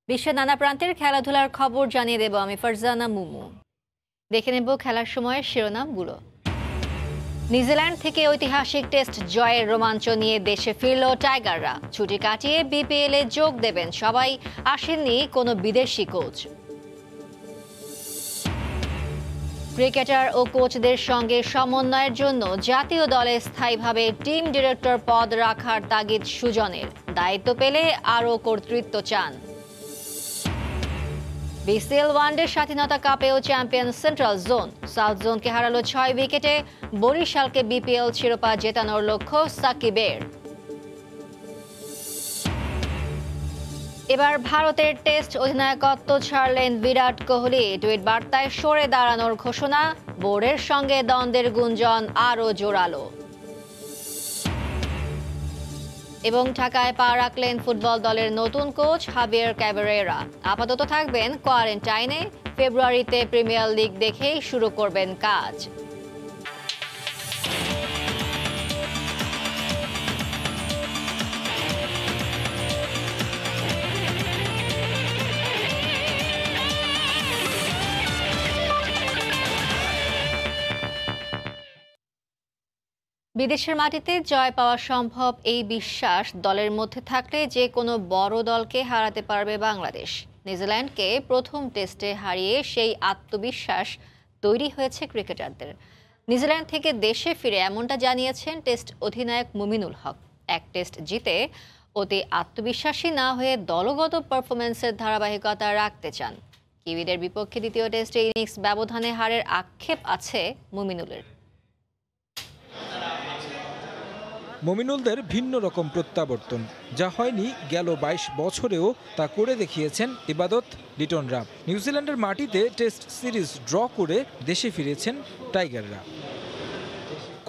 বিশ্বের নানা প্রান্তের খেলাধুলার খবর জানিয়ে দেব আমি ফারজানা মুমু। দেখে নেব খেলার সময়ের শিরোনামগুলো। নিউজিল্যান্ড থেকে ঐতিহাসিক টেস্ট জয়ের রোমাঞ্চ নিয়ে দেশে ফিরল টাইগাররা। ছুটি কাটিয়ে বিপিএল এ যোগ দেবেন সবাই, আসেননি কোনো বিদেশি কোচ। ক্রিকেটার ও কোচদের সঙ্গে সমন্বয়ের জন্য জাতীয় দলে স্থায়ীভাবে টিম ডিরেক্টর পদ রাখার তাগিদ সুজনের। দায়িত্ব পেলে আরও কর্তৃত্ব চান। বিসিএল ওয়ানডে স্বাধীনতা কাপেও চ্যাম্পিয়ন সেন্ট্রাল জোন। সাউথ জোনকে হারালো 6 উইকেটে। বরিশালকে বিপিএল শিরোপা জেতানোর লক্ষ্য সাকিবের। এবার ভারতের টেস্ট অধিনায়কত্ব ছাড়লেন বিরাট কোহলি। টুইট বার্তায় সরে দাঁড়ানোর ঘোষণা। বোর্ডের সঙ্গে দ্বন্দ্বের গুঞ্জন আরও জোরালো। এবং ঢাকায় পা রাখলেন ফুটবল দলের নতুন কোচ হাবিয়ার ক্যাবারেরা। আপাতত থাকবেন কোয়ারেন্টাইনে। ফেব্রুয়ারিতে প্রিমিয়ার লিগ দেখেই শুরু করবেন কাজ। বিদেশের মাটিতে জয় পাওয়া সম্ভব, এই বিশ্বাস দলের মধ্যে থাকলে যে কোনো বড় দলকে হারাতে পারবে বাংলাদেশ। নিউজিল্যান্ডকে প্রথম টেস্টে হারিয়ে সেই আত্মবিশ্বাস তৈরি হয়েছে ক্রিকেটারদের। নিউজিল্যান্ড থেকে দেশে ফিরে এমনটা জানিয়েছেন টেস্ট অধিনায়ক মুমিনুল হক। এক টেস্ট জিতে অতি আত্মবিশ্বাসী না হয়ে দলগত পারফরমেন্সের ধারাবাহিকতা রাখতে চান। কিউইদের বিপক্ষে দ্বিতীয় টেস্টে ইনিংস ব্যবধানে হারের আক্ষেপ আছে মুমিনুলের। মুমিনুলদের ভিন্ন রকম প্রত্যাবর্তন, যা হয়নি গেল 22 বছরেও তা করে দেখিয়েছেন ইবাদত লিটনরা। নিউজিল্যান্ডের মাটিতে টেস্ট সিরিজ ড্র করে দেশে ফিরেছেন টাইগাররা।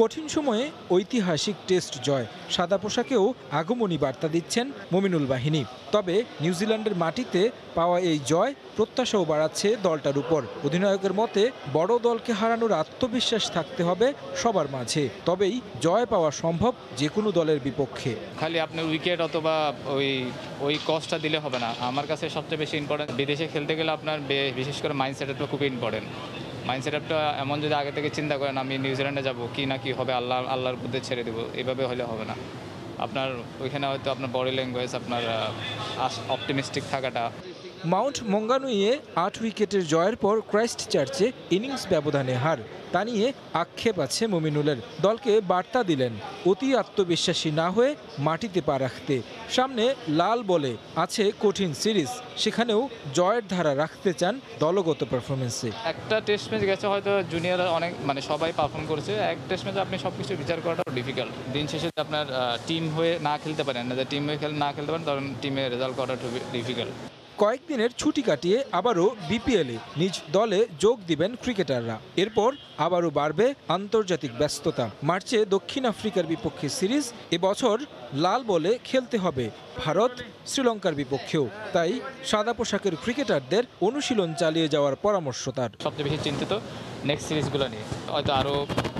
কঠিন সময়ে ঐতিহাসিক টেস্ট জয়, সাদা পোশাকেও আগমনী বার্তা দিচ্ছেন মুমিনুল বাহিনী। তবে নিউজিল্যান্ডের মাটিতে পাওয়া এই জয় প্রত্যাশাও বাড়াচ্ছে দলটার উপর। অধিনায়কের মতে বড় দলকে হারানোর আত্মবিশ্বাস থাকতে হবে সবার মাঝে, তবেই জয় পাওয়া সম্ভব যে কোনো দলের বিপক্ষে। খালি আপনার উইকেট অথবা ওই কস্টটা দিলে হবে না। আমার কাছে সবচেয়ে বেশি ইম্পর্টেন্ট, বিদেশে খেলতে গেলে আপনার বিশেষ করে মাইন্ডসেটটা খুব ইম্পর্টেন্ট। মাইন্ডসেটটা এমন যদি আগে থেকে চিন্তা করেন আমি নিউজিল্যান্ডে যাব, কি না কি হবে আল্লাহর মধ্যে ছেড়ে দেবো, এইভাবে হলে হবে না। আপনার ওইখানে হয়তো আপনার বডি ল্যাঙ্গুয়েজ, আপনার অপটিমিস্টিক থাকাটা। মাউন্ট মঙ্গানুইয়ে 8 উইকেটের জয়ের পর ক্রাইস্ট চার্চে ইনিংস ব্যবধানে হার, তা নিয়ে আক্ষেপ আছে মুমিনুলের। দলকে বার্তা দিলেন অতি আত্মবিশ্বাসী না হয়ে মাটিতে পা রাখতে। সামনে লাল বলে আছে কঠিন সিরিজ, সেখানেও জয়ের ধারা রাখতে চান দলগত পারফরমেন্সে। একটা টেস্ট ম্যাচ গেছে, হয়তো জুনিয়র অনেক সবাই পারফর্ম করেছে। এক টেস্ট ম্যাচে আপনি সব কিছু বিচার করাটা ডিফিকাল্ট। দিন শেষে আপনার টিম হয়ে না খেলতে পারেন না, টিম হয়ে না খেলতে পারেন তখন টিমে রেজাল্ট করাটা ডিফিকাল্ট। কয়েকদিনের ছুটি কাটিয়ে আবারও বিপিএলে নিজ দলে যোগ দিবেন ক্রিকেটাররা। এরপর আবারও বাড়বে আন্তর্জাতিক ব্যস্ততা। মার্চে দক্ষিণ আফ্রিকার বিপক্ষে সিরিজ, এবছর লাল বলে খেলতে হবে ভারত, শ্রীলঙ্কার বিপক্ষেও। তাই সাদা পোশাকের ক্রিকেটারদের অনুশীলন চালিয়ে যাওয়ার পরামর্শ তার। সবচেয়ে বেশি চিন্তিত নেক্সট সিরিজগুলো নিয়ে। হয়তো আরও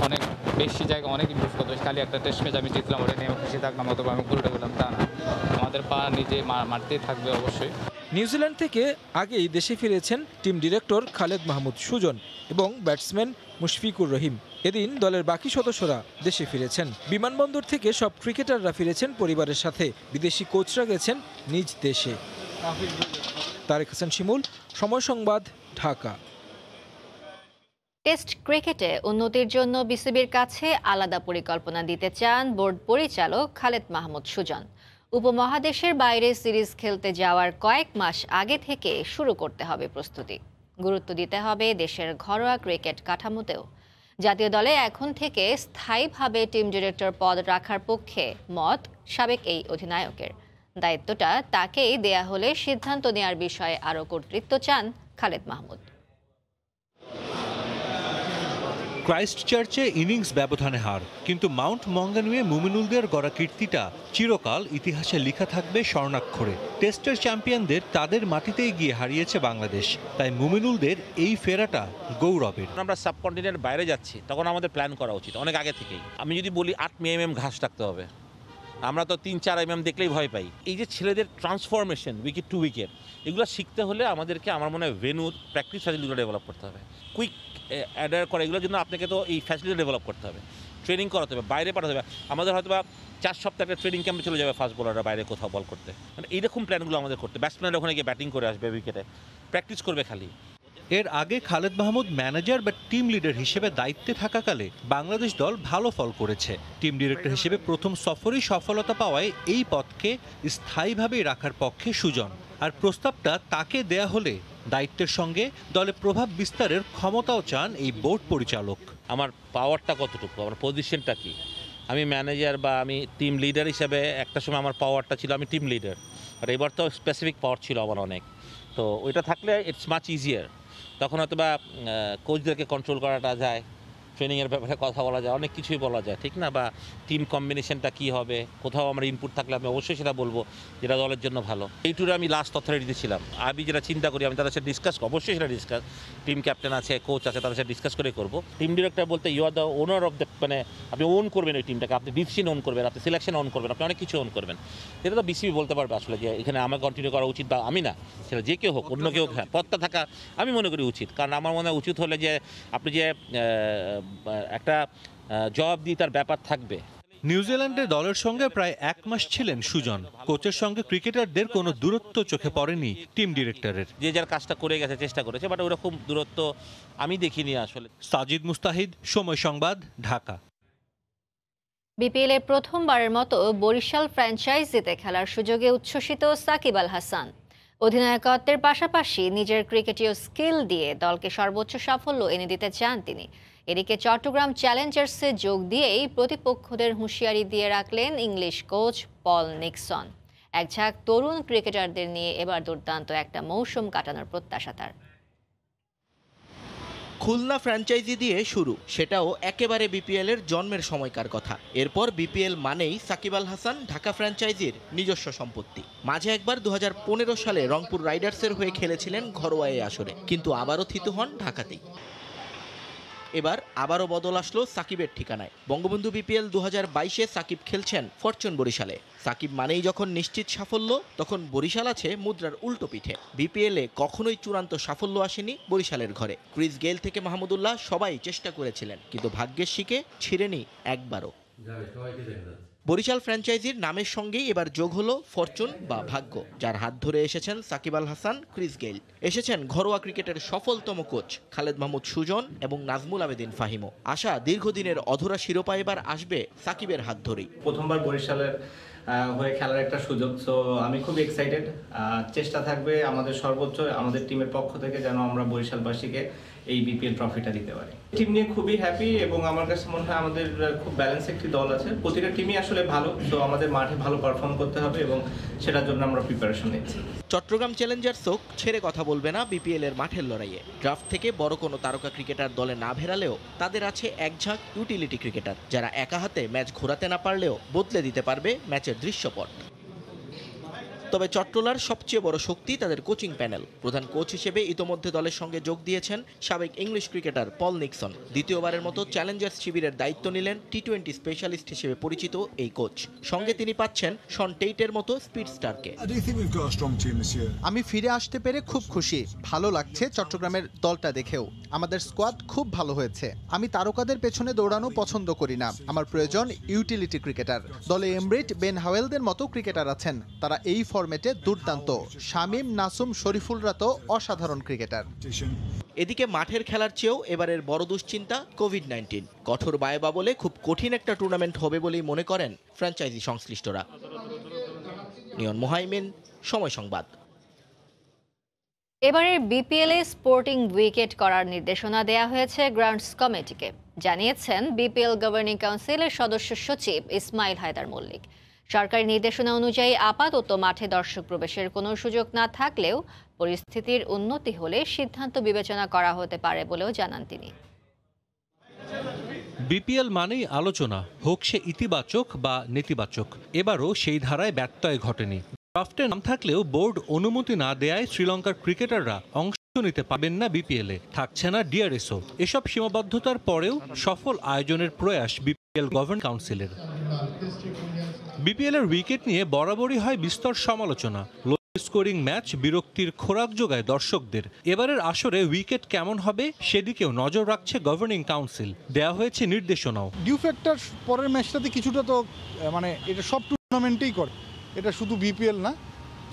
অনেক বেশি জায়গা অনেক ইমপ্রুভ করতে হবে। খালি একটা টেস্ট ম্যাচ আমি জিতলাম ওটা নিয়ে খুশি থাকলাম অথবা আমি উল্টে গেলাম, তা না। আমাদের পা নিজে মারতেই থাকবে অবশ্যই। নিউজিল্যান্ড থেকে আগেই দেশে ফিরেছেন টিম ডিরেক্টর খালেদ মাহমুদ সুজন এবং ব্যাটসম্যান মুশফিকুর রহিম। এদিন দলের বাকি সদস্যরা দেশে ফিরেছেন। বিমানবন্দর থেকে সব ক্রিকেটাররা ফিরেছেন পরিবারের সাথে। বিদেশি কোচরা গেছেন নিজ দেশে। তারেক হাসান শিমুল, সময় সংবাদ, ঢাকা। টেস্ট ক্রিকেটে উন্নতির জন্য বিসিবির কাছে আলাদা পরিকল্পনা দিতে চান বোর্ড পরিচালক খালেদ মাহমুদ সুজন। উপমহাদেশের বাইরে সিরিজ খেলতে যাওয়ার কয়েক মাস আগে থেকে শুরু করতে হবে প্রস্তুতি। গুরুত্ব দিতে হবে দেশের ঘরোয়া ক্রিকেট কাঠামোতেও। জাতীয় দলে এখন থেকে স্থায়ীভাবে টিম ডিরেক্টর পদ রাখার পক্ষে মত সাবেক এই অধিনায়কের। দায়িত্বটা তাকেই দেয়া হলে সিদ্ধান্ত নেওয়ার বিষয়ে আরও কর্তৃত্ব চান খালেদ মাহমুদ। ক্রাইস্ট চার্চে ইনিংস ব্যবধানে হার, কিন্তু মাউন্ট মঙ্গানুয়ে মুমিনুলদের গড়া কীর্তিটা চিরকাল ইতিহাসে লেখা থাকবে স্বর্ণাক্ষরে। টেস্টের চ্যাম্পিয়নদের তাদের মাটিতেই গিয়ে হারিয়েছে বাংলাদেশ, তাই মুমিনুলদের এই ফেরাটা গৌরবের। আমরা সাবকন্টিনেন্টের বাইরে যাচ্ছি, তখন আমাদের প্ল্যান করা উচিত অনেক আগে থেকেই। আমি যদি বলি 8 mm ঘাস রাখতে হবে, আমরা তো 3-4 mm দেখলেই ভয় পাই। এই যে ছেলেদের ট্রান্সফরমেশন উইকেট টু উইকেট, এগুলো শিখতে হলে আমাদেরকে আমার মনে হয় ভেন্যু প্র্যাকটিস ফ্যাসিলিটিগুলো ডেভেলপ করতে হবে। কুইক অ্যাডার করে এগুলোর জন্য আপনাকে তো এই ফ্যাসিলিটি ডেভেলপ করতে হবে, ট্রেনিং করাতে হবে, বাইরে পাঠাতে হবে। আমাদের হয়তো বা 4 সপ্তাহ একটা ট্রেনিং ক্যাম্পে চলে যাবে ফাস্ট বোলাররা বাইরে কোথাও বল করতে। মানে এইরকম প্ল্যানগুলো আমাদের করতে, ব্যাটসম্যানরা ওখানে গিয়ে ব্যাটিং করে আসবে, উইকেটে প্র্যাকটিস করবে খালি। এর আগে খালেদ মাহমুদ ম্যানেজার বা টিম লিডার হিসেবে দায়িত্বে থাকাকালে বাংলাদেশ দল ভালো ফল করেছে। টিম ডিরেক্টর হিসেবে প্রথম সফরেই সফলতা পাওয়ায় এই পদকে স্থায়ীভাবে রাখার পক্ষে সুজন। আর প্রস্তাবটা তাকে দেয়া হলে দায়িত্বের সঙ্গে দলে প্রভাব বিস্তারের ক্ষমতাও চান এই বোর্ড পরিচালক। আমার পাওয়ারটা কতটুকু, আমার পজিশনটা কি? আমি ম্যানেজার বা আমি টিম লিডার হিসেবে একটা সময় আমার পাওয়ারটা ছিল আমি টিম লিডার, আর এবার তো স্পেসিফিক পাওয়ার ছিল আমার অনেক। তো ওইটা থাকলে ইটস মাচ ইজিয়ার। তখন হয়তো বা কোচদেরকে কন্ট্রোল করাটা যায়, ট্রেনিংয়ের ব্যাপারে কথা বলা যায়, অনেক কিছুই বলা যায়, ঠিক না? বা টিম কম্বিনেশনটা কী হবে, কোথাও আমার ইনপুট থাকলে আমি অবশ্যই সেটা বলবো যেটা দলের জন্য ভালো। এই ট্যুরে আমি লাস্ট অথরিটিতে ছিলাম, আমি যেটা চিন্তা করি আমি তাদের সাথে ডিসকাস, অবশ্যই সেটা ডিসকাস, টিম ক্যাপ্টেন আছে, কোচ আছে, তাদের সাথে ডিসকাস করে করবো। টিম ডিরেক্টর বলতে you are the owner of the, মানে আপনি ওন করবেন ওই টিমটাকে, আপনি ডিসিশন ওন করবেন, আপনি সিলেকশন ওন করবেন, আপনি অনেক কিছু ওন করবেন। এটা তো বিসিবি বলতে পারবে আসলে যে এখানে আমার কন্টিনিউ করা উচিত, বা আমি না, সেটা যে কেউ হোক, অন্য কেউ, হ্যাঁ পদটা থাকা আমি মনে করি উচিত। কারণ আমার মনে হয় উচিত হলে যে আপনি যে একটা জবাবদিহিতার ব্যাপার থাকবে। নিউজিল্যান্ডের দলের সঙ্গে প্রায় 1 মাস ছিলেন সুজন। কোচের সঙ্গে ক্রিকেটারদের কোনো দূরত্ব চোখে পড়েনি টিম ডিরেক্টরের। যে যার কাজটা করে গেছে, চেষ্টা করেছে, বাট ওরকম দূরত্ব আমি দেখিনি আসলে। সাজিদ মুস্তাহিদ, সময় সংবাদ, ঢাকা। বিপিএল এর প্রথমবারের মতো বরিশাল ফ্র্যাঞ্চাইজিতে খেলার সুযোগে উচ্ছ্বসিত সাকিব আল হাসান। অধিনায়কত্বের পাশাপাশি নিজের ক্রিকেটীয় স্কিল দিয়ে দলকে সর্বোচ্চ সাফল্য এনে দিতে চান তিনি। এদিকে চট্টগ্রাম চ্যালেঞ্জার্সে যোগ দিয়েই প্রতিপক্ষদের হুঁশিয়ারি দিয়ে রাখলেন ইংলিশ কোচ পল নিক্সন। এক ঝাঁক তরুণ ক্রিকেটারদের নিয়ে এবার দুর্দান্ত একটা মৌসুম কাটানোর প্রত্যাশা তার। খুলনা ফ্র্যাঞ্চাইজি দিয়ে শুরু, সেটাও একেবারে বিপিএল এর জন্মের সময়কার কথা। এরপর বিপিএল মানেই সাকিব আল হাসান ঢাকা ফ্র্যাঞ্চাইজির নিজস্ব সম্পত্তি। মাঝে একবার 2015 সালে রংপুর রাইডার্সের হয়ে খেলেছিলেন ঘরোয়া এই আসরে, কিন্তু আবারও থিতু হন ঢাকাতেই। এবার আবারও বদল আসলো সাকিবের ঠিকানায়। বঙ্গবন্ধু বিপিএল 2022-এ সাকিব খেলছেন ফরচুন বরিশালে। সাকিব মানেই যখন নিশ্চিত সাফল্য, তখন বরিশাল আছে মুদ্রার উল্টো পিঠে। বিপিএলে কখনোই চূড়ান্ত সাফল্য আসেনি বরিশালের ঘরে। ক্রিস গেইল থেকে মাহমুদুল্লাহ সবাই চেষ্টা করেছিলেন, কিন্তু ভাগ্যের শিকে ছিঁড়েনি একবারও। বরিশাল ফ্র্যাঞ্চাইজির নামের সঙ্গেই এবার যোগ হলো ফরচুন বা ভাগ্য, যার হাত ধরে এসেছেন সাকিব আল হাসান, ক্রিস গেইল। এসেছেন ঘরোয়া ক্রিকেটের সফলতম কোচ খালেদ মাহমুদ সুজন এবং নাজমুল আবেদিন ফাহিমও। আশা দীর্ঘদিনের অধরা শিরোপা এবার আসবে সাকিবের হাত ধরেই। প্রথমবার বরিশালের হয়ে খেলার একটা সুযোগ, সো আমি খুব এক্সাইটেড। চেষ্টা থাকবে আমাদের সর্বোচ্চ, আমাদের টিমের পক্ষ থেকে যেন আমরা বরিশালবাসীকে এই বিপিএল ট্রফিটা দিতে পারি। টিম নিয়ে খুবই হ্যাপি, এবং আমার কাছে মনে হয় আমাদের খুব ব্যালেন্স একটি দল আছে। প্রতিটা টিমই আসলে ভালো, তো আমাদের মাঠে ভালো পারফর্ম করতে হবে এবং সেটার জন্য আমরা প্রিপারেশন নিচ্ছি। চট্টগ্রাম চ্যালেঞ্জার্সও ছেড়ে কথা বলবে না বিপিএল এর মাঠের লড়াইয়ে। ড্রাফট থেকে বড় কোনো তারকা ক্রিকেটার দলে না ভেড়ালেও তাদের আছে এক ঝাঁক ইউটিলিটি ক্রিকেটার, যারা একা হাতে ম্যাচ ঘোরাতে না পারলেও বদলে দিতে পারবে ম্যাচের দৃশ্যপট। তবে চট্টলার সবচেয়ে বড় শক্তি তাদের কোচিং প্যানেল। প্রধান কোচ হিসেবে ইতোমধ্যে দলের সঙ্গে যোগ দিয়েছেন সাবেক ইংলিশ ক্রিকেটার পল নিক্সন। দ্বিতীয়বারের মতো চ্যালেঞ্জার্স শিবিরের দায়িত্ব নিলেন টি-20 স্পেশালিস্ট হিসেবে পরিচিত এই কোচ। সঙ্গে তিনি পাচ্ছেন শন টেইটের মতো স্পিড স্টারকে। আমি ফিরে আসতে পেরে খুব খুশি, ভালো লাগছে চট্টগ্রামের দলটা দেখেও। আমাদের স্কোয়াড খুব ভালো হয়েছে। আমি তারকাদের পেছনে দৌড়ানো পছন্দ করি না, আমার প্রয়োজন ইউটিলিটি ক্রিকেটার। দলে এমব্রেট, বেন হাওয়েলদের মতো ক্রিকেটার আছেন, তারা এই ফরম্যাটে দুর্দান্ত। শামীম, নাসুম, শরীফুলরা তো অসাধারণ ক্রিকেটার। এদিকে মাঠের খেলার চেয়েও এবারের বড় দুশ্চিন্তা কোভিড-19। কঠোর বায়বা বলে খুব কঠিন একটা টুর্নামেন্ট হবে বলেই মনে করেন ফ্র্যাঞ্চাইজি সংশ্লিষ্টরা। নিয়ন মোহাইমিন, সময় সংবাদ। এবারের বিপিএলে স্পোর্টিং উইকেট করার নির্দেশনা দেয়া হয়েছে গ্রান্টস কমিটিকে, জানিয়েছেন বিপিএল গভর্নিং কাউন্সিলের সদস্য সচিব ইসমাইল হায়দার মল্লিক। সরকারি নির্দেশনা অনুযায়ী আপাতত মাঠে দর্শক প্রবেশের কোনো সুযোগ না থাকলেও পরিস্থিতির উন্নতি হলে সিদ্ধান্ত বিবেচনা করা হতে পারে বলেও জানান তিনি। বিপিএল মানেই আলোচনা, হোক সে ইতিবাচক বা নেতিবাচক। এবারও সেই ধারায় ব্যত্যয় ঘটেনি। ড্রাফটে নাম থাকলেও বোর্ড অনুমতি না দেয়ায় শ্রীলঙ্কার ক্রিকেটাররা অংশ নিতে পাবেন না বিপিএলে, থাকছে না ডিআরএসও। এসব সীমাবদ্ধতার পরেও সফল আয়োজনের প্রয়াস বিপিএল গভর্নিং কাউন্সিলের। বিপিএল এর উইকেট নিয়ে বরাবরই হয় বিস্তর সমালোচনা। লো স্কোরিং ম্যাচ বিরক্তির খোরাক যোগায় দর্শকদের। এবারের আসরে উইকেট কেমন হবে সেদিকেও নজর রাখছে গভর্নিং কাউন্সিল। দেয়া হয়েছে নির্দেশনাও। ডিউ ফ্যাক্টর পরের ম্যাচটাতে কিছুটা তো মানে এটা সব টুর্নামেন্টেই করে, এটা শুধু বিপিএল না।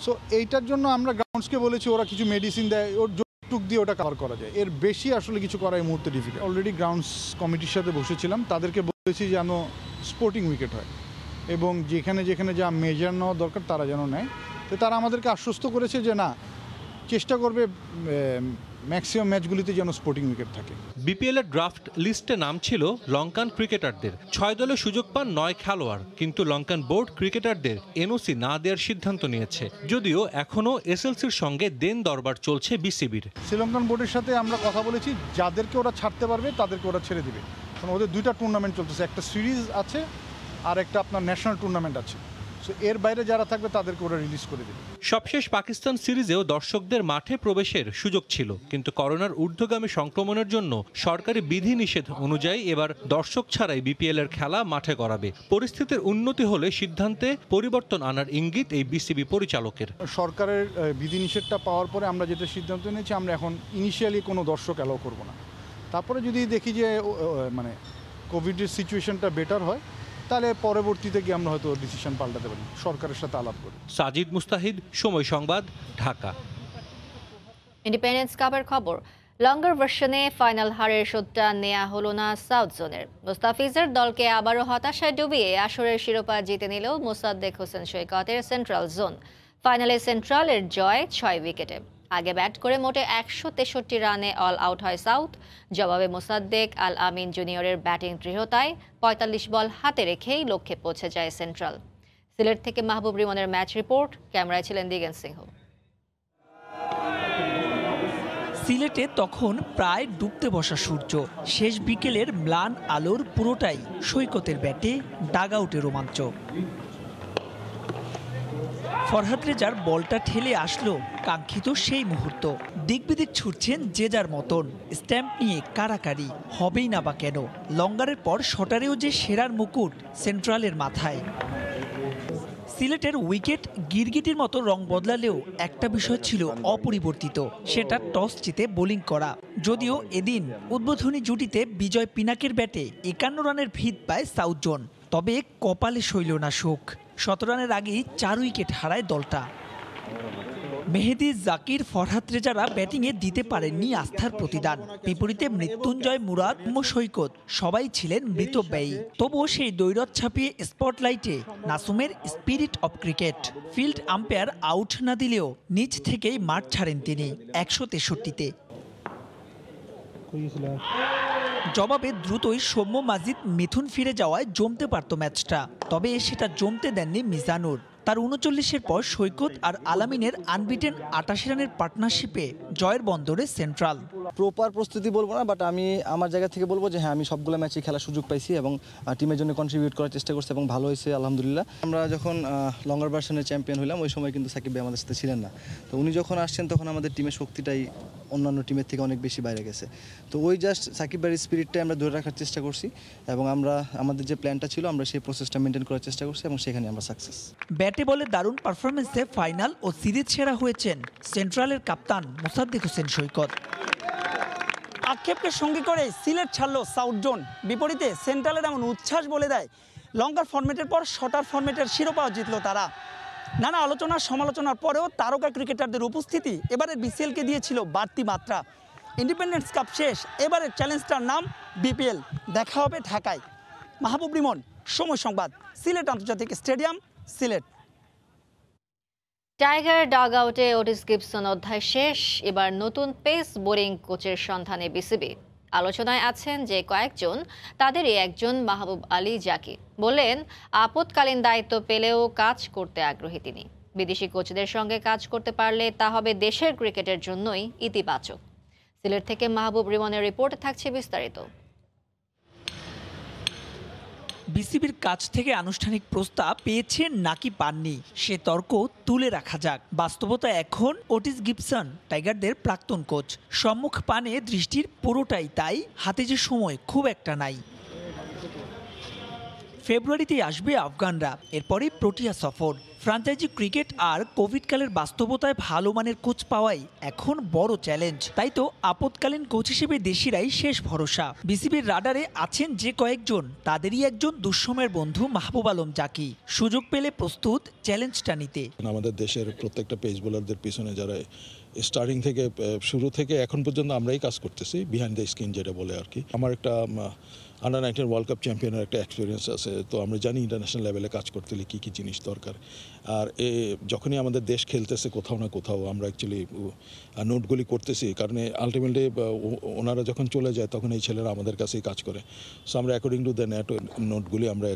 সো এইটার জন্য আমরা গ্রাউন্ডসকে বলেছি ওরা কিছু মেডিসিন দেয়, ওর টুক দিয়ে ওটা কভার করা যায়। এর বেশি আসলে কিছু করা এই মুহূর্তে ডিফিকাল্ট। অলরেডি গ্রাউন্ডস কমিটির সাথে বসেছিলাম, তাদেরকে বলেছি যেন স্পোর্টিং উইকেট হয় এবং যেখানে যেখানে যা মেজার নেওয়া দরকার তারা যেন নেয়। তো তারা আমাদেরকে আশ্বস্ত করেছে যে না, চেষ্টা করবে ম্যাক্সিমাম ম্যাচগুলিতে যেন স্পোর্টিং উইকেট থাকে। বিপিএল এর ড্রাফট লিস্টে নাম ছিল লঙ্কান ক্রিকেটারদের। 6 দলে সুযোগ পান 9 খেলোয়াড়, কিন্তু লঙ্কান বোর্ড ক্রিকেটারদের এনওসি না দেওয়ার সিদ্ধান্ত নিয়েছে। যদিও এখনও এসএলসির সঙ্গে দেন দরবার চলছে বিসিবির। শ্রীলঙ্কান বোর্ডের সাথে আমরা কথা বলেছি, যাদেরকে ওরা ছাড়তে পারবে তাদেরকে ওরা ছেড়ে দিবে। কারণ ওদের দুইটা টুর্নামেন্ট চলতেছে, একটা সিরিজ আছে আর একটা আপনার ন্যাশনাল টুর্নামেন্ট আছে। সো এর বাইরে যারা থাকবে তাদেরকে ওরা রিলিজ করে দেবে। সবশেষ পাকিস্তান সিরিজেও দর্শকদের মাঠে প্রবেশের সুযোগ ছিল, কিন্তু করোনার ঊর্ধ্বগামী সংক্রমণের জন্য সরকারি বিধিনিষেধ অনুযায়ী এবার দর্শক ছাড়াই বিপিএল এর খেলা মাঠে করাবে। পরিস্থিতির উন্নতি হলে সিদ্ধান্তে পরিবর্তন আনার ইঙ্গিত এই বিসিবি পরিচালকের। সরকারের বিধিনিষেধটা পাওয়ার পরে আমরা যেটা সিদ্ধান্ত নিয়েছি, আমরা এখন ইনিশিয়ালি কোনো দর্শক অ্যালাউ করব না। তারপরে যদি দেখি যে মানে কোভিডের সিচুয়েশনটা বেটার হয়, তাহলে পরবর্তীতে গিয়ে আমরা হয়তো ডিসিশন পাল্টাতে পারি, সরকারের সাথে আলাপ করি। সাজিদ মুস্তাহিদ, সময় সংবাদ, ঢাকা। ইন্ডিপেন্ডেন্স কাপের খবর। লঙ্গার ভার্সনে ফাইনাল হারের শোধটা নেওয়া হলো না সাউথ জোনের। মুস্তাফিজের দলকে আবারও হতাশায় ডুবিয়ে আসরের শিরোপা জিতে নিল মোসাদ্দেক হোসেন সৈকতের সেন্ট্রাল জোন। ফাইনালে সেন্ট্রালের জয় 6 উইকেটে। আগে ব্যাট করে মোটে 163 রানে অল আউট হয় সাউথ। জবাবে মোসাদ্দেক আল আমিন জুনিয়রের ব্যাটিং দৃঢ়তায় 45 বল হাতে রেখেই লক্ষ্যে পৌঁছে যায় সেন্ট্রাল। সিলেট থেকে মাহবুব রিমনের ম্যাচ রিপোর্ট, ক্যামেরায় ছিলেন দিগেন সিংহ। সিলেটে তখন প্রায় ডুবতে বসা সূর্য। শেষ বিকেলের ম্লান আলোর পুরোটাই সৈকতের ব্যাটে ডাগ আউটে রোমাঞ্চ। ফরহাদ রেজার বলটা ঠেলে আসলো কাঙ্ক্ষিত সেই মুহূর্ত। দিক বিদিক ছুটছেন যে যার মতন, স্ট্যাম্প নিয়ে কারাকারি হবেই না বা কেন। লঙ্গারের পর শটারেও যে সেরার মুকুট সেন্ট্রালের মাথায়। সিলেটের উইকেট গিরগিটির মতো রং বদলালেও একটা বিষয় ছিল অপরিবর্তিত, সেটা টস জিতে বোলিং করা। যদিও এদিন উদ্বোধনী জুটিতে বিজয় পিনাকের ব্যাটে 51 রানের ভিত পায় সাউথ জোন। তবে কপালে সইল না সুখ। 17 রানের আগেই 4 উইকেট হারায় দলটা। মেহেদি, জাকির, ফরহাদ রেজারা ব্যাটিংয়ে দিতে পারেননি আস্থার প্রতিদান। বিপরীতে মৃত্যুঞ্জয়, মুরাদ ও সৈকত সবাই ছিলেন মৃতব্যয়ী। তবুও সেই দৈরত ছাপিয়ে স্পটলাইটে নাসুমের spirit of cricket. Field umpire out না দিলেও নিচ থেকেই মাঠ ছাড়েন তিনি 163-তে। জবাবে দ্রুতই সৌম্য, মাজিদ, মিথুন ফিরে যাওয়ায় জমতে পারত ম্যাচটা। তবে সেটা জমতে দেননি মিজানুর। তার 39-এর পর সৈকত আর আলামিনের আনবিটেন 88 রানের পার্টনারশিপে জয়ের বন্দরে সেন্ট্রাল। প্রপার প্রস্তুতি বলবো না, বাট আমি আমার জায়গা থেকে বলবো যে হ্যাঁ, আমি সবগুলো ম্যাচে খেলার সুযোগ পাইছি এবং টিমের জন্য কন্ট্রিবিউট করার চেষ্টা করছি এবং ভালো হয়েছে আলহামদুলিল্লাহ। আমরা যখন লঙ্গার ভার্সনের চ্যাম্পিয়ন হলাম ওই সময় কিন্তু সাকিব ভাই আমাদের সাথে ছিলেন না। তো উনি যখন আসছেন তখন আমাদের টিমের শক্তিটাই অন্যান্য টিমের থেকে অনেক বেশি বাইরে গেছে। তো ওই জাস্ট সাকিব ভাইয়ের স্পিরিটটাই আমরা ধরে রাখার চেষ্টা করছি এবং আমরা আমাদের যে প্ল্যানটা ছিল আমরা সেই প্রসেসটা মেনটেন করার চেষ্টা করছি এবং সেখানে আমরা সাকসেস। ব্যাটে বলে দারুণ পারফরমেন্সে ফাইনাল ও সিরিজ সেরা হয়েছেন সেন্ট্রালের কাপ্তান মোসাদ্দেক হোসেন সৈকত। আক্ষেপকে সঙ্গী করে সিলেট ছাড়ল সাউথ জোন। বিপরীতে সেন্ট্রালের এমন উচ্ছ্বাস বলে দেয় লঙ্কার ফরম্যাটের পর শটার ফরম্যাটের শিরোপাও জিতল তারা। নানা আলোচনা সমালোচনার পরেও তারকা ক্রিকেটারদের উপস্থিতি এবারের বিসিএলকে দিয়েছিল বাড়তি মাত্রা। ইন্ডিপেন্ডেন্স কাপ শেষ, এবারের চ্যালেঞ্জটার নাম বিপিএল। দেখা হবে ঢাকায়। মাহবুব রিমন, সময় সংবাদ, সিলেট আন্তর্জাতিক স্টেডিয়াম, সিলেট। টাইগার ডাগ আউটে ওটিস গিবসন অধ্যায় শেষ। এবার নতুন পেস বোলিং কোচের সন্ধানে বিসিবি। আলোচনায় আছেন যে কয়েকজন, তাদেরই একজন মাহবুব আলী জাকির। বললেন আপৎকালীন দায়িত্ব পেলেও কাজ করতে আগ্রহী তিনি। বিদেশি কোচদের সঙ্গে কাজ করতে পারলে তা হবে দেশের ক্রিকেটের জন্যই ইতিবাচক। সিলেট থেকে মাহবুব রিমনের রিপোর্ট, থাকছে বিস্তারিত। বিসিবির কাছ থেকে আনুষ্ঠানিক প্রস্তাব পেয়েছেন নাকি পাননি সে তর্ক তুলে রাখা যাক। বাস্তবতা এখন ওটিস গিবসন টাইগারদের প্রাক্তন কোচ। সম্মুখ পানে দৃষ্টির পুরোটাই তাই, হাতে যে সময় খুব একটা নাই। ফেব্রুয়ারিতেই আসবে আফগানরা, এরপরে প্রোটিয়া সফর। ফ্র্যাঞ্চাইজি ক্রিকেট আর কোভিডকালের বাস্তবতায় ভালো মানের কোচ পাওয়াই এখন বড় চ্যালেঞ্জ। তাই তো আপৎকালীন কোচ হিসেবে দেশিরাই শেষ ভরসা। বিসিবির রাডারে আছেন যে কয়েকজন, তাদেরই একজন দুঃসময়ের বন্ধু মাহবুব আলম জাকি। সুযোগ পেলে প্রস্তুত চ্যালেঞ্জটা নিতে। আমাদের দেশের প্রত্যেকটা পেস বোলারদের পিছনে যারা স্টার্টিং থেকে শুরু থেকে এখন পর্যন্ত আমরাই কাজ করতেছি, বিহাইন্ড দ্য স্ক্রিন যেটা বলে আর কি। আমার একটা আন্ডার-19 ওয়ার্ল্ড কাপ চ্যাম্পিয়নের একটা এক্সপিরিয়েন্স আছে, তো আমরা জানি ইন্টারন্যাশনাল লেভেলে কাজ করতে হলে কী কী জিনিস দরকার। আর যখনই আমাদের দেশ খেলতেছে কোথাও না কোথাও আমরা অ্যাকচুয়ালি নোটগুলি করতেছি, কারণ আলটিমেটলি ওনারা যখন চলে যায় তখন এই ছেলেরা আমাদের কাছেই কাজ করে। সো আমরা অ্যাকর্ডিং টু দ্য নোটগুলি আমরা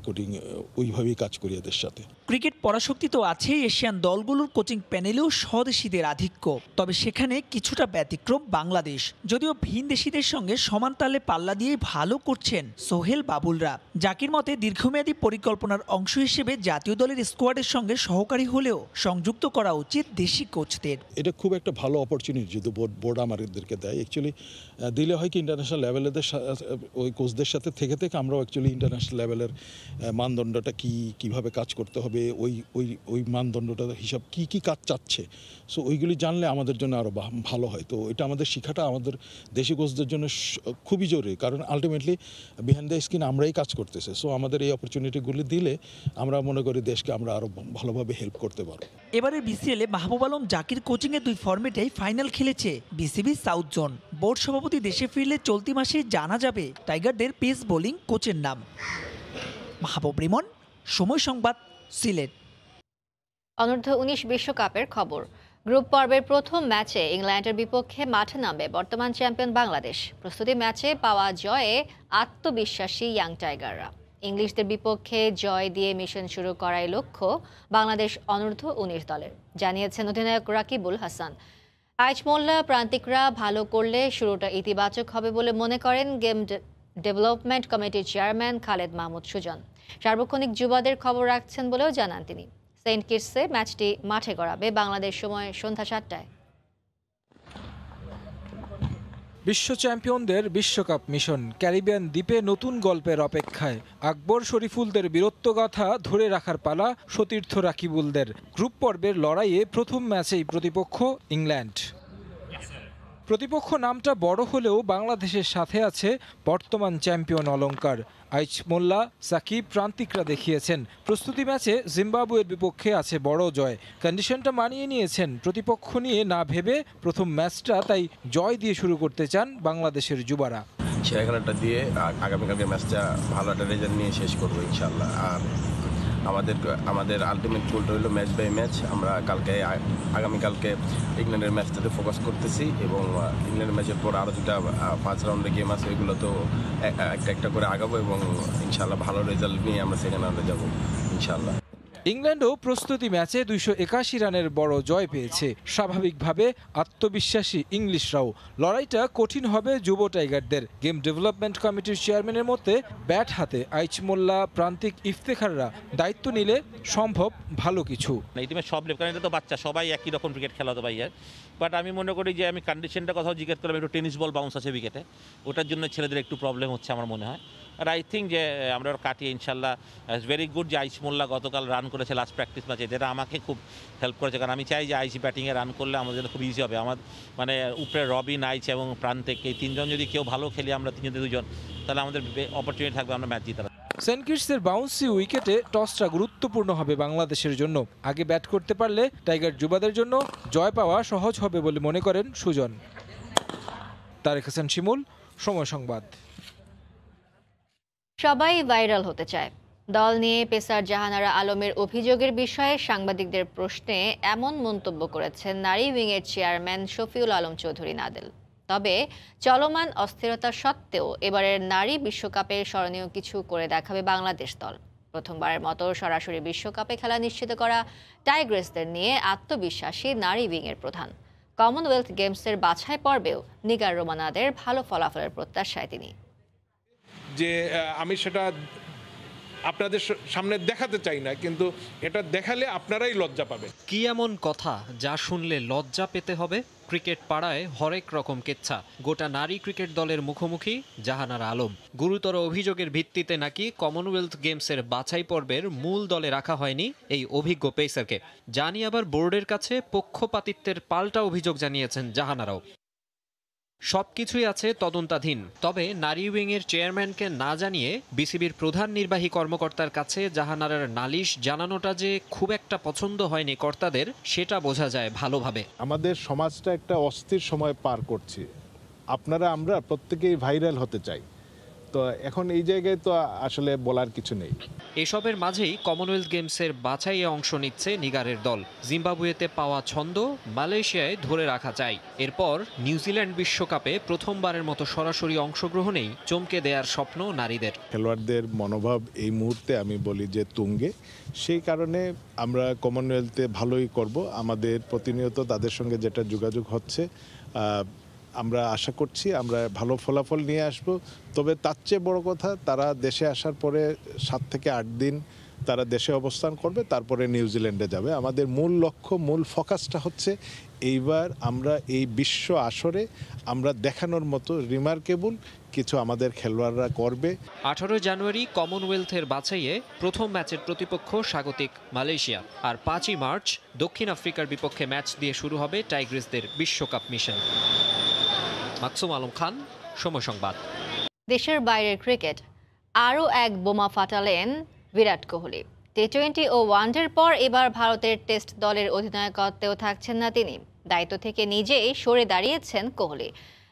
ওইভাবেই কাজ করি এদের সাথে। ক্রিকেট পরাশক্তি তো আছেই, এশিয়ান দলগুলোর কোচিং প্যানেলেও স্বদেশিদের আধিক্য। তবে সেখানে কিছুটা ব্যতিক্রম বাংলাদেশ। যদিও ভিনদেশিদের সঙ্গে সমান তালে পাল্লা দিয়ে ভালো করছেন সোহেল বাবুলরা। জাকির মতে দীর্ঘমেয়াদী পরিকল্পনার অংশ হিসেবে জাতীয় দলের স্কোয়াডের সঙ্গে সহকারী হলেও সংযুক্ত করা উচিত দেশি কোচদের। এটা খুব একটা ভালো অপরচুনিটি যদি বোর্ড আমাদেরকে দেয়। অ্যাকচুয়ালি দিলে হয় কি ইন্টারন্যাশনাল লেভেলের ওই কোচদের সাথে থেকে আমরাও অ্যাকচুয়ালি ইন্টারন্যাশনাল লেভেলের মানদণ্ডটা কীভাবে কাজ করতে হবে, ওই মানদণ্ডটা হিসাব কী কাজ চাচ্ছে, সো ওইগুলি জানলে আমাদের জন্য আরও ভালো হয়। তো এটা আমাদের শেখাটা আমাদের দেশি কোচদের জন্য খুবই জরুরি, কারণ আলটিমেটলি বিহাইন্ড দ্য স্ক্রিন আমরাই কাজ করতেছে। সো আমাদের এই অপরচুনিটিগুলি দিলে আমরা মনে করি দেশকে আমরা আরও ভালোভাবে হেল্প করতে পারবো। এবারের বিসিএলে মাহবুব আলম জাকির কোচিংয়ে 2 ফরম্যাটেই ফাইনাল খেলেছে বিসিবি সাউথ জোন। বোর্ড সভাপতি দেশে ফিরলে চলতি মাসে জানা যাবে টাইগারদের পেস বোলিং কোচের নাম। মাহবুব রিমন, সময় সংবাদ, সিলেট। অনূর্ধ্ব-19 বিশ্বকাপের খবর। গ্রুপ পর্বের প্রথম ম্যাচে ইংল্যান্ডের বিপক্ষে মাঠে নামবে বর্তমান চ্যাম্পিয়ন বাংলাদেশ। প্রস্তুতি ম্যাচে পাওয়া জয়ে আত্মবিশ্বাসী ইয়াং টাইগাররা। ইংলিশদের বিপক্ষে জয় দিয়ে মিশন শুরু করাই লক্ষ্য বাংলাদেশ অনূর্ধ্ব-19 দলের, জানিয়েছেন অধিনায়ক রাকিবুল হাসান। আইচ মোল্লা প্রান্তিকরা ভালো করলে শুরুটা ইতিবাচক হবে বলে মনে করেন গেম ডেভেলপমেন্ট কমিটির চেয়ারম্যান খালেদ মাহমুদ সুজন। সার্বক্ষণিক যুবাদের খবর রাখছেন বলেও জানান তিনি। সেন্ট কিটসে ম্যাচটি মাঠে গড়াবে বাংলাদেশ সময় সন্ধ্যা 7টায়। বিশ্ব চ্যাম্পিয়নদের বিশ্বকাপ মিশন ক্যারিবিয়ান দ্বীপে নতুন গল্পের অপেক্ষায়। আকবর শরীফুলদের বীরত্বগাথা ধরে রাখার পালা সতীর্থ রাকিবুলদের। গ্রুপ পর্বের লড়াইয়ে প্রথম ম্যাচেই প্রতিপক্ষ ইংল্যান্ড। প্রতিপক্ষ নামটা বড় হলেও বাংলাদেশের সাথে আছে বর্তমান চ্যাম্পিয়ন অলঙ্কার। আইচ মোল্লা, সাকিব প্রান্তিকরা দেখিয়েছেন প্রস্তুতি ম্যাচে জিম্বাবুয়ের বিপক্ষে আছে বড় জয়। কন্ডিশনটা মানিয়ে নিয়েছেন, প্রতিপক্ষ নিয়ে না ভেবে প্রথম ম্যাচটা তাই জয় দিয়ে শুরু করতে চান বাংলাদেশের যুবারা। সেরা খেলাটা দিয়ে আগামীকালকে ম্যাচটা ভালো একটা রেজাল্ট নিয়ে শেষ করবো ইনশাল্লাহ। আর আমাদের আলটিমেট গোলটা হলো ম্যাচ বাই ম্যাচ। আমরা আগামীকালকে ইংল্যান্ডের ম্যাচটাতে ফোকাস করতেছি এবং ইংল্যান্ডের ম্যাচের পর আরও 5 রাউন্ডের গেম আছে, ওইগুলো তো একটা করে আগাবো এবং ইনশাল্লাহ ভালো রেজাল্ট নিয়ে আমরা সেকেন্ড রাউন্ডে যাবো ইনশাল্লাহ। ইংল্যান্ডও প্রস্তুতি ম্যাচে 281 রানের বড় জয় পেয়েছে। স্বাভাবিকভাবে আত্মবিশ্বাসী ইংলিশরাও। লড়াইটা কঠিন হবে যুব টাইগারদের। গেম ডেভেলপমেন্ট কমিটির চেয়ারম্যানের মতে ব্যাট হাতে আইচ মোল্লা, প্রান্তিক, ইফতেখাররা দায়িত্ব নিলে সম্ভব ভালো কিছু। এই টিমের সব কারণ এটা তো বাচ্চা, সবাই একই রকম ক্রিকেট খেলা তো ভাইয়ার। বাট আমি মনে করি যে আমি কন্ডিশনটা কথাও জিজ্ঞেস করলাম, একটু টেনিস বল বাউন্স আছে উইকেটে, ওটার জন্য ছেলেদের একটু প্রবলেম হচ্ছে আমার মনে হয়। আর আই থিঙ্ক যে আমরা কাটিয়ে ইনশাল্লাহ ভেরি গুড যে আইচ মোল্লা গতকাল রান করেছে লাস্ট প্র্যাকটিস ম্যাচে, যেটা আমাকে খুব হেল্প করেছে। কারণ আমি চাই যে আইসি ব্যাটিংয়ে রান করলে আমাদের জন্য খুব ইজি হবে। আমার মানে উপরে রবিন, আইচ এবং প্রান্তিক, এই তিনজন যদি কেউ ভালো খেলি আমরা তিনজনে দুজন, তাহলে আমাদের অপরচুনিটি থাকবে আমরা ম্যাচ জিতার। সেন্ট কিটসের বাউন্সি উইকেটে টসটা গুরুত্বপূর্ণ হবে বাংলাদেশের জন্য। আগে ব্যাট করতে পারলে টাইগার যুবাদের জন্য জয় পাওয়া সহজ হবে বলে মনে করেন সুজন। তারেক হাসান শিমুল, সময় সংবাদ। সবাই ভাইরাল হতে চায়। দল নিয়ে পেসার জাহানারা আলমের অভিযোগের বিষয়ে সাংবাদিকদের প্রশ্নে এমন মন্তব্য করেছেন নারী উইংয়ের চেয়ারম্যান শফিউল আলম চৌধুরী নাদেল। তবে চলমান অস্থিরতা সত্ত্বেও এবারের নারী বিশ্বকাপে স্মরণীয় কিছু করে দেখাবে বাংলাদেশ দল। প্রথমবারের মতো সরাসরি বিশ্বকাপে খেলা নিশ্চিত করা টাইগ্রেসদের নিয়ে আত্মবিশ্বাসী নারী উইংয়ের প্রধান। কমনওয়েলথ গেমসের বাছাই পর্বেও নিগার রোমানাদের ভালো ফলাফলের প্রত্যাশায় তিনি। যে আমি সেটা আপনাদের সামনে দেখাতে চাই না, কিন্তু এটা দেখালে আপনারাই লজ্জা পাবেন। কি এমন কথা যা শুনলে লজ্জা পেতে হবে? ক্রিকেট পাড়ায় হরেক রকম কেচ্ছা। গোটা নারী ক্রিকেট দলের মুখোমুখি জাহানারা আলম। গুরুতর অভিযোগের ভিত্তিতে নাকি কমনওয়েলথ গেমসের বাছাই পর্বের মূল দলে রাখা হয়নি এই অভিজ্ঞ পেসারকে। জানি আবার বোর্ডের কাছে পক্ষপাতিত্বের পাল্টা অভিযোগ জানিয়েছেন জাহানারাও। সবকিছুই আছে তদন্তাধীন। তবে নারী উইংয়ের চেয়ারম্যানকে না জানিয়ে বিসিবির প্রধান নির্বাহী কর্মকর্তার কাছে জাহানারার নালিশ জানানোটা যে খুব একটা পছন্দ হয়নি কর্তাদের, সেটা বোঝা যায় ভালোভাবে। আমাদের সমাজটা একটা অস্থির সময় পার করছে। আমরা প্রত্যেকেই ভাইরাল হতে চাই, তো এখন এই জায়গায় তো আসলে বলার কিছু নেই। এসবের মাঝেই কমনওয়েলথ গেমসের বাছাইয়ে অংশ নিচ্ছে নিগারের দল। জিম্বাবুয়েতে পাওয়া ছন্দ মালয়েশিয়ায় ধরে রাখা চাই। এরপর নিউজিল্যান্ড বিশ্বকাপে প্রথমবারের মতো সরাসরি অংশগ্রহণেই চমকে দেওয়ার স্বপ্ন নারীদের। খেলোয়াড়দের মনোভাব এই মুহূর্তে আমি বলি যে তুঙ্গে, সেই কারণে আমরা কমনওয়েলথে ভালোই করব। আমাদের প্রতিনিয়ত তাদের সঙ্গে যেটা যোগাযোগ হচ্ছে, আমরা আশা করছি আমরা ভালো ফলাফল নিয়ে আসব। তবে তার চেয়ে বড় কথা, তারা দেশে আসার পরে 7 থেকে 8 দিন তারা দেশে অবস্থান করবে, তারপরে নিউজিল্যান্ডে যাবে। আমাদের মূল লক্ষ্য, মূল ফোকাসটা হচ্ছে এইবার আমরা এই বিশ্ব আসরে আমরা দেখানোর মতো রিমার্কেবল কিছু আমাদের খেলোয়াড়রা করবে। 18 জানুয়ারি কমনওয়েলথের বাছাইয়ে প্রথম ম্যাচের প্রতিপক্ষ স্বাগতিক মালয়েশিয়া, আর 5ই মার্চ দক্ষিণ আফ্রিকার বিপক্ষে ম্যাচ দিয়ে শুরু হবে টাইগ্রিসদের বিশ্বকাপ মিশন। মাকসুম আলম খান, সময় সংবাদ। দেশের বাইরের ক্রিকেট, আরও এক বোমা ফাটালেন বিরাট কোহলি। টি20 ও ওয়ানডের পর এবার ভারতের টেস্ট দলের অধিনায়কত্বেও থাকছেন না তিনি। দায়িত্ব থেকে নিজেই সরে দাঁড়িয়েছেন কোহলি।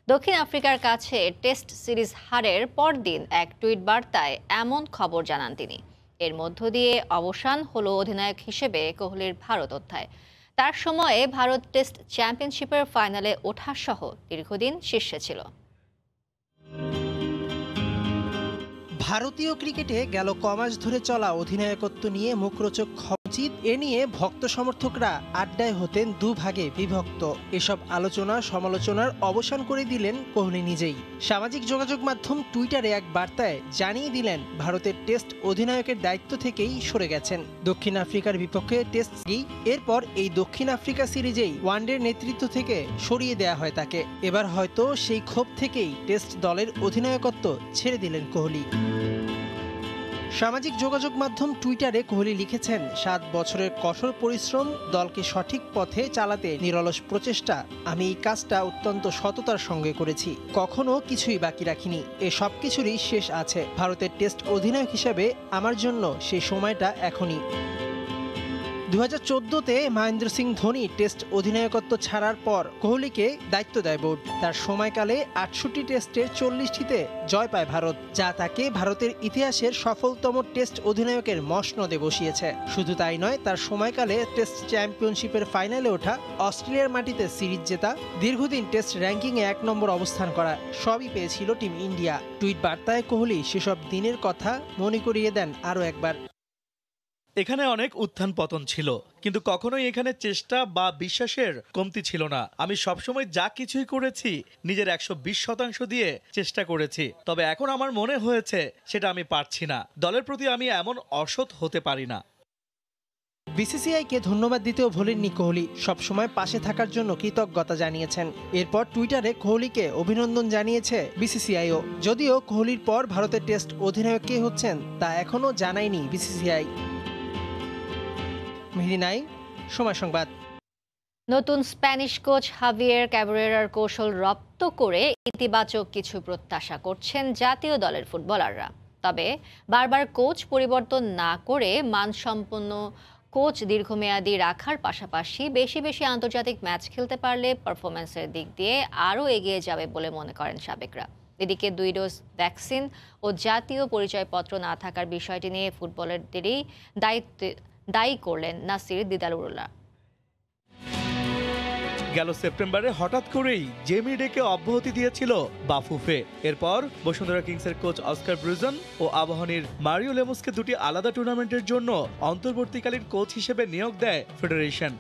দক্ষিণ আফ্রিকার কাছে টেস্ট সিরিজ হারের পরদিন এক টুইট বার্তায় এমন খবর জানান তিনি। এর মধ্য দিয়ে অবসান হলো অধিনায়ক হিসেবে কোহলির ভারত অধ্যায়। তার সময়ে ভারত টেস্ট চ্যাম্পিয়নশিপের ফাইনালে ওঠা সহ দীর্ঘদিন শীর্ষে ছিল। ভারতীয় ক্রিকেটে গেল কমাস ধরে চলা অধিনায়কত্ব নিয়ে মুখরোচক খচিত এ নিয়ে ভক্ত সমর্থকরা আড্ডায় হতেন দুভাগে বিভক্ত। এসব আলোচনা সমালোচনার অবসান করে দিলেন কোহলি নিজেই। সামাজিক যোগাযোগ মাধ্যম টুইটারে এক বার্তায় জানিয়ে দিলেন ভারতের টেস্ট অধিনায়কের দায়িত্ব থেকেই সরে গেছেন। দক্ষিণ আফ্রিকার বিপক্ষে টেস্ট এরপর এই দক্ষিণ আফ্রিকা সিরিজেই ওয়ানডের নেতৃত্ব থেকে সরিয়ে দেয়া হয় তাকে। এবার হয়তো সেই ক্ষোভ থেকেই টেস্ট দলের অধিনায়কত্ব ছেড়ে দিলেন কোহলি। সামাজিক যোগাযোগ মাধ্যম টুইটারে কোহলি লিখেছেন, 7 বছরের কঠোর পরিশ্রম, দলকে সঠিক পথে চালাতে নিরলস প্রচেষ্টা, আমি এই কাজটা অত্যন্ত সততার সঙ্গে করেছি, কখনো কিছুই বাকি রাখিনি। এ সব কিছুরই শেষ আছে। ভারতের টেস্ট অধিনায়ক হিসেবে আমার জন্য সেই সময়টা এখনই। 2014-তে মহেন্দ্র সিং ধোনি টেস্ট অধিনায়কত্ব ছাড়ার পর কোহলিকে দায়িত্ব দেয় বোর্ড। তার সময়কালে 68 টেস্টের 40টিতে জয় পায় ভারত, যা তাকে ভারতের ইতিহাসের সফলতম টেস্ট অধিনায়কের মসনদে বসিয়েছে। শুধু তাই নয়, তার সময়কালে টেস্ট চ্যাম্পিয়নশিপের ফাইনালে ওঠা, অস্ট্রেলিয়ার মাটিতে সিরিজ জেতা, দীর্ঘদিন টেস্ট র্যাঙ্কিংয়ে 1 নম্বর অবস্থান করা, সবই পেয়েছিল টিম ইন্ডিয়া। টুইট বার্তায় কোহলি সেসব দিনের কথা মনে করিয়ে দেন আরও একবার। এখানে অনেক উত্থান পতন ছিল, কিন্তু কখনোই এখানে চেষ্টা বা বিশ্বাসের কমতি ছিল না। আমি সবসময় যা কিছুই করেছি নিজের 120% দিয়ে চেষ্টা করেছি। তবে এখন আমার মনে হয়েছে সেটা আমি পারছি না। দলের প্রতি আমি এমন অসৎ হতে পারি না। বিসিসিআইকে ধন্যবাদ দিতেও ভোলেননি কোহলি, সবসময় পাশে থাকার জন্য কৃতজ্ঞতা জানিয়েছেন। এরপর টুইটারে কোহলিকে অভিনন্দন জানিয়েছে বিসিসিআইও। যদিও কোহলির পর ভারতের টেস্ট অধিনায়ক কে হচ্ছেন তা এখনও জানায়নি বিসিসিআই। মেহেদি, সময় সংবাদ। নতুন স্প্যানিশ কোচ হাভিয়ের ক্যাবরেরার কৌশল রপ্ত করে ইতিবাচক কিছু প্রত্যাশা করছেন জাতীয় দলের ফুটবলাররা। তবে বারবার কোচ পরিবর্তন না করে মানসম্পন্ন কোচ দীর্ঘমেয়াদী রাখার পাশাপাশি বেশি বেশি আন্তর্জাতিক ম্যাচ খেলতে পারলে পারফরম্যান্সের দিক দিয়ে আরও এগিয়ে যাবে বলে মনে করেন সাবেকরা। এদিকে 2 ডোজ ভ্যাকসিন ও জাতীয় পরিচয়পত্র না থাকার বিষয়টি নিয়ে ফুটবলারদেরই দায়ী করলেন নাসির দিদারুল্লাহ। গেল সেপ্টেম্বরে হঠাৎ করেই জেমি ডেকে অব্যাহতি দিয়েছিল বাফুফে। এরপর বসুন্ধরা কিংসের কোচ অস্কার ব্রুজন ও আবাহনীর মারিও লেমুসকে 2টি আলাদা টুর্নামেন্টের জন্য অন্তর্বর্তীকালীন কোচ হিসেবে নিয়োগ দেয় ফেডারেশন।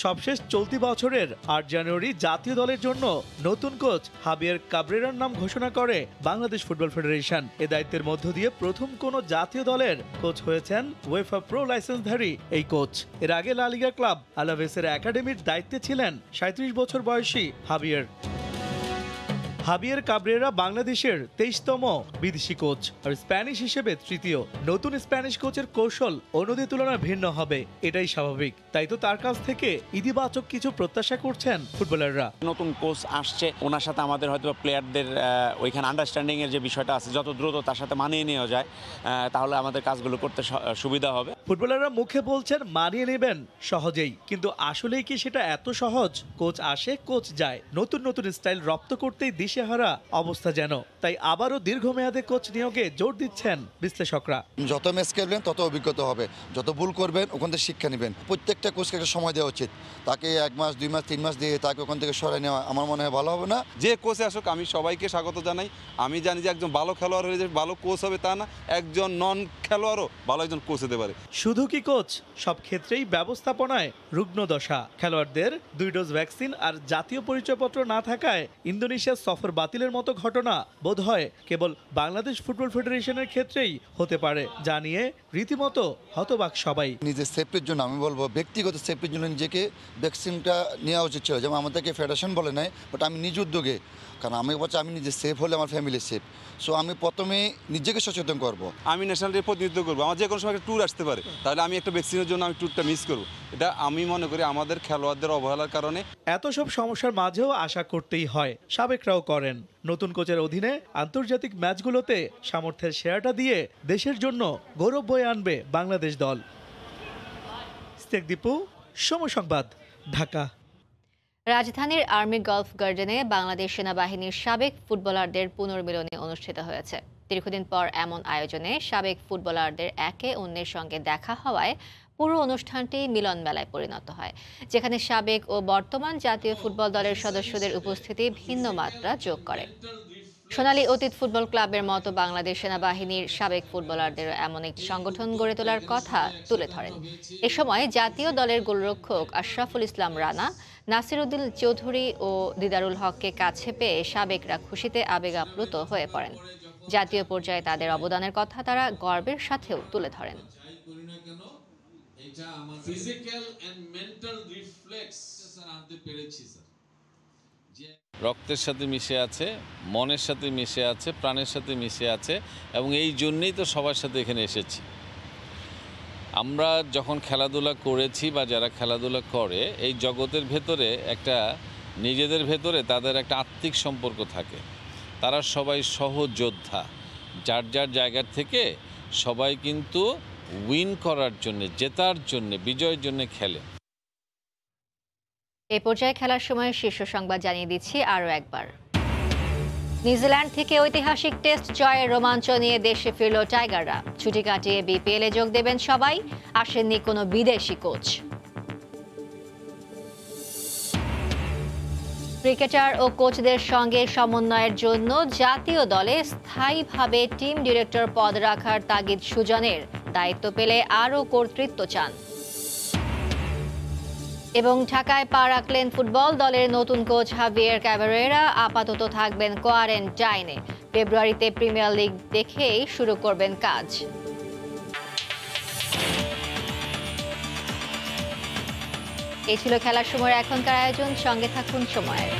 সবশেষ চলতি বছরের 8 জানুয়ারি জাতীয় দলের জন্য নতুন কোচ হাবিয়ার কাবরেরার নাম ঘোষণা করে বাংলাদেশ ফুটবল ফেডারেশন। এ দায়িত্বের মধ্য দিয়ে প্রথম কোন জাতীয় দলের কোচ হয়েছেন ওয়েফা প্রো লাইসেন্সধারী এই কোচ। এর আগে লা লিগা ক্লাব আলাভেসের একাডেমির দায়িত্বে ছিলেন 37 বছর বয়সী হাবিয়ার কাবরেরা বাংলাদেশের 23তম বিদেশি কোচ আর স্প্যানিশ হিসেবে তৃতীয়। নতুন স্প্যানিশ কোচের কৌশল অন্যদের তুলনায় ভিন্ন হবে, এটাই স্বাভাবিক। তাই তো তার কাছ থেকে ইতিবাচক কিছু প্রত্যাশা করছেন ফুটবলাররা। নতুন কোচ আসছে, ওনার সাথে আমাদের হয়তো প্লেয়ারদের ওইখানে আন্ডারস্ট্যান্ডিং এর যে বিষয়টা আছে যত দ্রুত তার সাথে মানিয়ে নেওয়া যায় তাহলে আমাদের কাজগুলো করতে সুবিধা হবে। ফুটবলাররা মুখে বলছেন মানিয়ে নেবেন সহজেই, কিন্তু আসলেই কি সেটা এত সহজ? কোচ আসে, কোচ যায়, নতুন নতুন স্টাইল রপ্ত করতেই দিশেহারা অবস্থা যেন। তাই আবারও দীর্ঘমেয়াদে কোচ নিয়োগে জোর দিচ্ছেন বিশ্লেষকরা। যত ম্যাচ খেলবেন তত অভিজ্ঞতা হবে, যত ভুল করবেন ওখান থেকে শিক্ষা নেবেন। প্রত্যেকটা কোচকে একটা সময় দেওয়া উচিত, তাকে 1 মাস 2 মাস 3 মাস দিয়ে তাকে ওখান থেকে সরাই নেওয়া আমার মনে হয় ভালো হবে না। যে কোচে আসুক আমি সবাইকে স্বাগত জানাই। আমি জানি যে একজন ভালো খেলোয়াড় হলে যে ভালো কোচ হবে তা না, একজন নন খেলোয়াড়ও ভালো একজন কোচ হতে পারে। শুধু কি কোচ, সব ক্ষেত্রেই ব্যবস্থাপনায় রুগ্ন দশা। খেলোয়াড়দের 2 ডোজ ভ্যাকসিন আর জাতীয় পরিচয়পত্র না থাকায় ইন্দোনেশিয়ার সফর বাতিলের মতো ঘটনা বোধহয় কেবল বাংলাদেশ ফুটবল ফেডারেশনের ক্ষেত্রেই হতে পারে, জানিয়ে রীতিমতো হতবাক সবাই। নিজের সেফটির জন্য আমি বলবো, ব্যক্তিগত সেফটির জন্য নিজেকে ভ্যাকসিনটা নেওয়া উচিত ছিল। যেমন আমাদেরকে ফেডারেশন বলে নাই, বাট আমি নিজ উদ্যোগে, কারণ আমি বলছি আমি নিজে সেফ হলে আমার ফ্যামিলি সেফ। সো আমি প্রথমে নিজেকে সচেতন করব। আমি ন্যাশনাল ডে প্রতিনিধিত্ব করবো, আমার যে কোনো সময় একটা ট্যুর আসতে পারে, তাহলে আমি একটা ভ্যাকসিনের জন্য আমি ট্যুরটা মিস করবো। এটা আমি মনে করি আমাদের খেলোয়াড়দের অবহেলার কারণে। এত সব সমস্যার মাঝেও আশা করতেই হয়, সাবেকরাও করেন। নতুন কোচের অধীনে আন্তর্জাতিক ম্যাচগুলোতে সামর্থ্যের শেয়ারটা দিয়ে দেশের জন্য গৌরব বয়ে আনবে বাংলাদেশ দল। ইস্তেক দীপু, সময় সংবাদ, ঢাকা। রাজধানীর আর্মি গলফ গার্ডেনে বাংলাদেশ সেনাবাহিনীর সাবেক ফুটবলারদের পুনর্মিলনী অনুষ্ঠিত হয়েছে। দীর্ঘদিন পর এমন আয়োজনে সাবেক ফুটবলারদের একে অন্যের সঙ্গে দেখা হওয়ায় পুরো অনুষ্ঠানটি মিলন মেলায় পরিণত হয়, যেখানে সাবেক ও বর্তমান জাতীয় ফুটবল দলের সদস্যদের উপস্থিতি ভিন্ন মাত্রা যোগ করে। সোনালী অতীত ফুটবল ক্লাবের মতো বাংলাদেশ সেনাবাহিনীর সাবেক ফুটবলারদের এমন একটি সংগঠন গড়ে তোলার কথা তুলে ধরেন। এ সময় জাতীয় দলের গোলরক্ষক আশরাফুল ইসলাম রানা, নাসিরউদ্দিন চৌধুরী ও দিদারুল হককে কাছে পেয়ে সাবেকরা খুশিতে আবেগ আপ্লুত হয়ে পড়েন। জাতীয় পর্যায়ে তাদের অবদানের কথা তারা গর্বের সাথেও তুলে ধরেন। রক্তের সাথে মিশে আছে, মনের সাথে মিশে আছে, প্রাণের সাথে মিশে আছে, এবং এই জন্যই তো সবার সাথে এখানে এসেছি। আমরা যখন খেলাধুলা করেছি বা যারা খেলাধুলা করে, এই জগতের ভেতরে একটা নিজেদের ভেতরে তাদের একটা আত্মিক সম্পর্ক থাকে। তারা সবাই সহযোদ্ধা, যার যার জায়গার থেকে সবাই কিন্তু উইন করার জন্য, জেতার জন্য, বিজয়ের জন্য খেলে। এই পর্যায়ে খেলার সময় শীর্ষ সংবাদ জানিয়ে দিচ্ছি আরও একবার। নিউজিল্যান্ড থেকে ঐতিহাসিক টেস্ট জয়ের রোমাঞ্চ নিয়ে দেশে ফিরল টাইগাররা। ছুটি কাটিয়ে বিপিএলে যোগ দেবেন সবাই, আসেননি কোনো বিদেশি কোচ। ক্রিকেটার ও কোচদের সঙ্গে সমন্বয়ের জন্য জাতীয় দলে স্থায়ীভাবে টিম ডিরেক্টর পদ রাখার তাগিদ সুজনের, দায়িত্ব পেলে আরও কর্তৃত্ব চান। এবং ঢাকায় পা রাখলেন ফুটবল দলের নতুন কোচ হাবিয়ার কাবরেরা, আপাতত থাকবেন কোয়ারেন্টাইনে। ফেব্রুয়ারিতে প্রিমিয়ার লিগ দেখেই শুরু করবেন কাজ। এই ছিল খেলার সময়ের এখনকার আয়োজন, সঙ্গে থাকুন সময়ের।